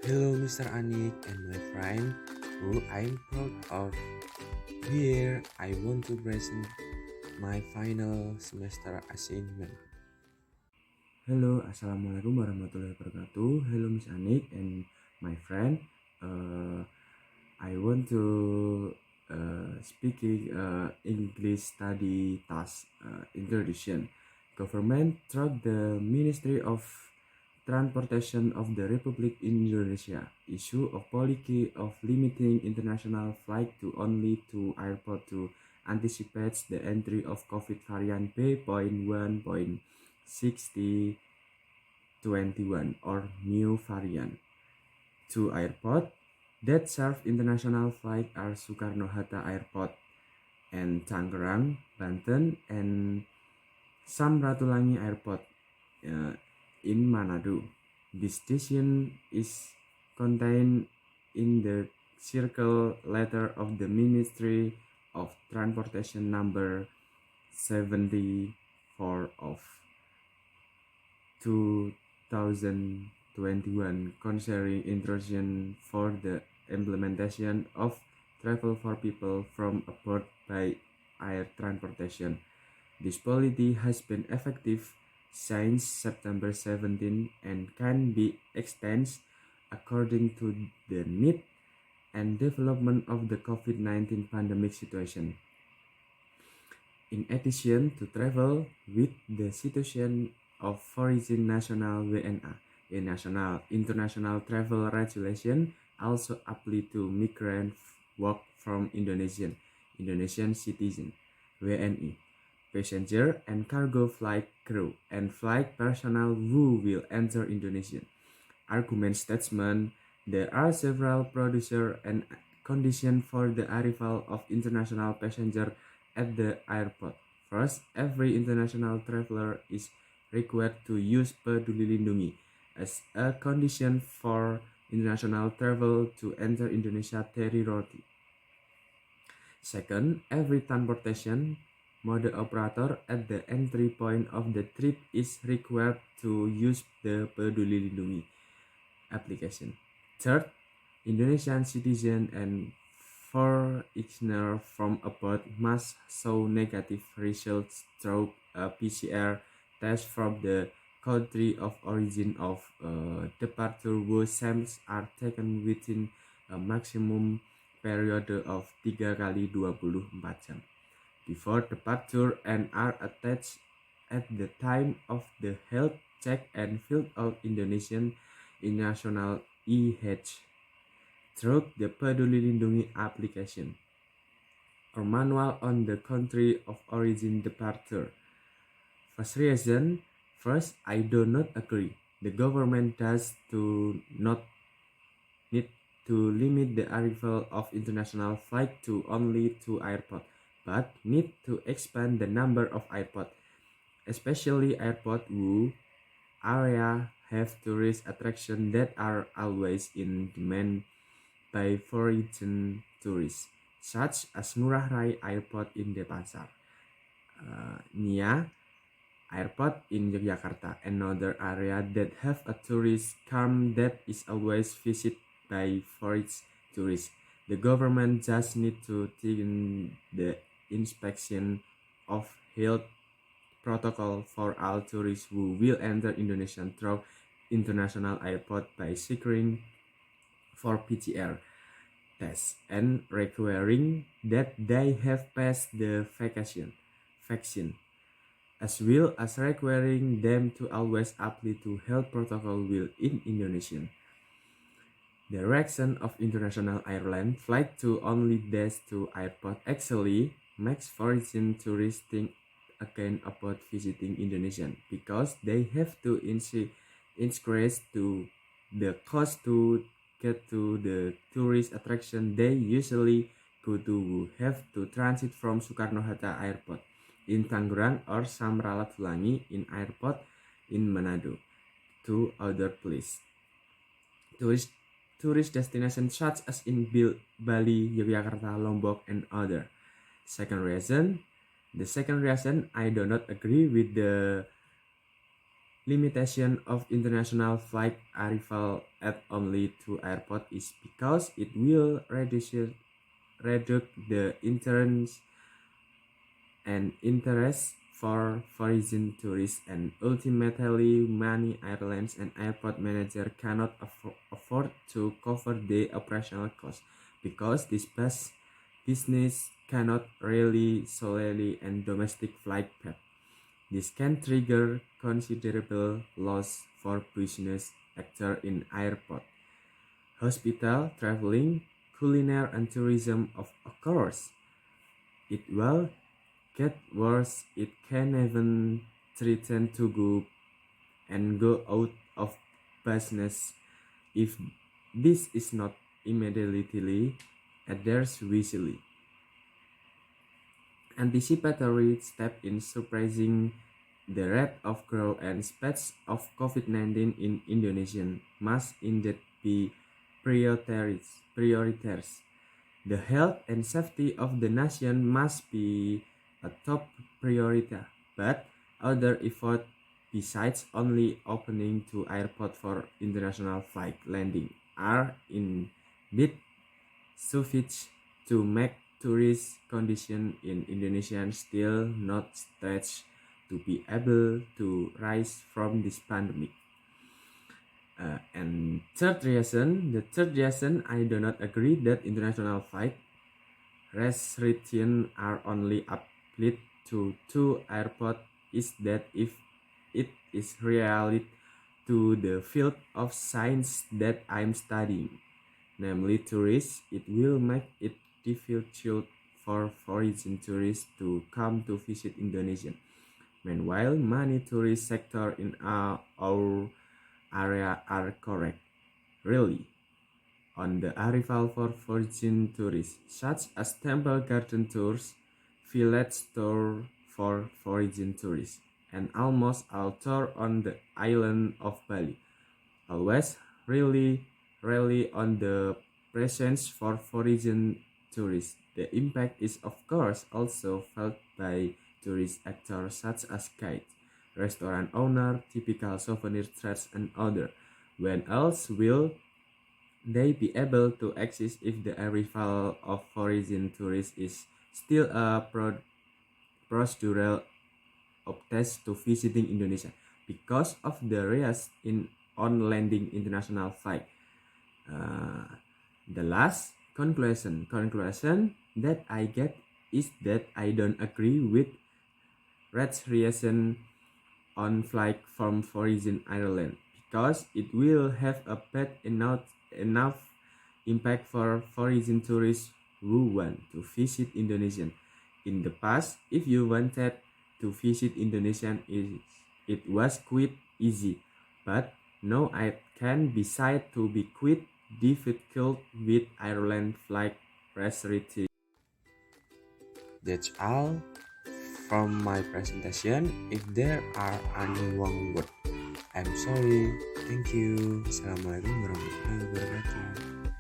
Hello, Mr. Anik and my friend, who I'm proud of. Here, I want to present my final semester assignment. Halo, assalamualaikum warahmatullahi wabarakatuh. Hello, Miss Anik and my friend. Uh, I want to speaking English study task introduction. Government through the Ministry of Transportation of the Republic Indonesia issue of policy of limiting international flight to only to airport to anticipate the entry of COVID variant B.1.6021 or new variant. Two airport that serve international flight are Soekarno-Hatta Airport and Tangerang, Banten, and Samratulangi Airport uh, in Manado. This decision is contained in the circle letter of the Ministry of Transportation number 74 of 2021 concerning instruction for the implementation of travel for people from abroad by air transportation. This policy has been effective since September 17 and can be extended according to the need and development of the COVID-19 pandemic situation. In addition to travel with the situation of foreign national WNA, a national international travel regulation also apply to migrant work from Indonesian citizen WNI, passenger and cargo flight crew and flight personnel who will enter Indonesia. Argument statement: there are several producer and conditions for the arrival of international passenger at the airport. First, every international traveler is required to use Peduli Lindungi as a condition for international travel to enter Indonesia territory. Second, every transportation mode operator at the entry point of the trip is required to use the Peduli Lindungi application. Third, Indonesian citizen and foreigner from abroad must show negative results through a PCR test from the country of origin of departure whose samples are taken within a maximum period of 3 kali 24 jam before departure and are attached at the time of the health check and filled out Indonesian national EH through the Peduli Lindungi application or manual on the country of origin departure. First reason, first, I do not agree. The government does to not need to limit the arrival of international flight to only two airports, but need to expand the number of airports, especially airport who area have tourist attractions that are always in demand by foreign tourists, such as Ngurah Rai Airport in Denpasar, Nia Airport in Yogyakarta, another area that have a tourist charm that is always visited by foreign tourists. The government just need to tighten the inspection of health protocol for all tourists who will enter Indonesia through international airport by securing for PCR tests and requiring that they have passed the vaccine, as well as requiring them to always apply to health protocol will in Indonesia. The reaction of international airline flight to only dash to airport actually makes foreign tourists think again about visiting Indonesia because they have to increase to the cost to get to the tourist attraction they usually go to have to transit from Soekarno-Hatta Airport in Tangerang or Samratulangi in airport in Manado to other place. Tourist destinations such as in Bali, Yogyakarta, Lombok, and other. The second reason, I do not agree with the limitation of international flight arrival at only 2 airports is because it will reduce the interest for foreign tourists, and ultimately many airlines and airport managers cannot afford to cover the operational costs because this business cannot rely solely on domestic flight path. This can trigger considerable loss for business actors in airport, hospital, traveling, culinary, and tourism. Of course, it will get worse. It can even threaten to go out of business if this is not immediately addressed wisely. Anticipatory step in suppressing the rate of growth and spread of COVID-19 in Indonesia must indeed be prioritized. The health and safety of the nation must be a top priority, but other efforts besides only opening to airport for international flight landing are indeed sufficient to make tourist conditions in Indonesia still not stretched to be able to rise from this pandemic. And the third reason I do not agree that international flight restrictions are only applied to 2 airports is that if it is related to the field of science that I'm studying, namely tourists, it will make it difficult for foreign tourists to come to visit Indonesia. Meanwhile, many tourist sectors in our area are correct, really, on the arrival for foreign tourists, such as temple garden tours, village tour for foreign tourists, and almost all tours on the island of Bali. Always really on the presence for foreign tourists. The impact is of course also felt by tourist actors such as guides, restaurant owner, typical souvenir trades, and others. When else will they be able to exist if the arrival of foreign tourists is still a procedural obstacle to visiting Indonesia because of the risk in on landing international flight? The last conclusion that I get is that I don't agree with reason on flight from foreign Ireland because it will have a bad enough impact for foreign tourists who want to visit Indonesia. In the past, if you wanted to visit Indonesia, it was quite easy, but now it can be said to be quite difficult with Ireland flight restrictions. That's all from my presentation. If there are any wrong word, I'm sorry. Thank you. Assalamualaikum warahmatullahi wabarakatuh.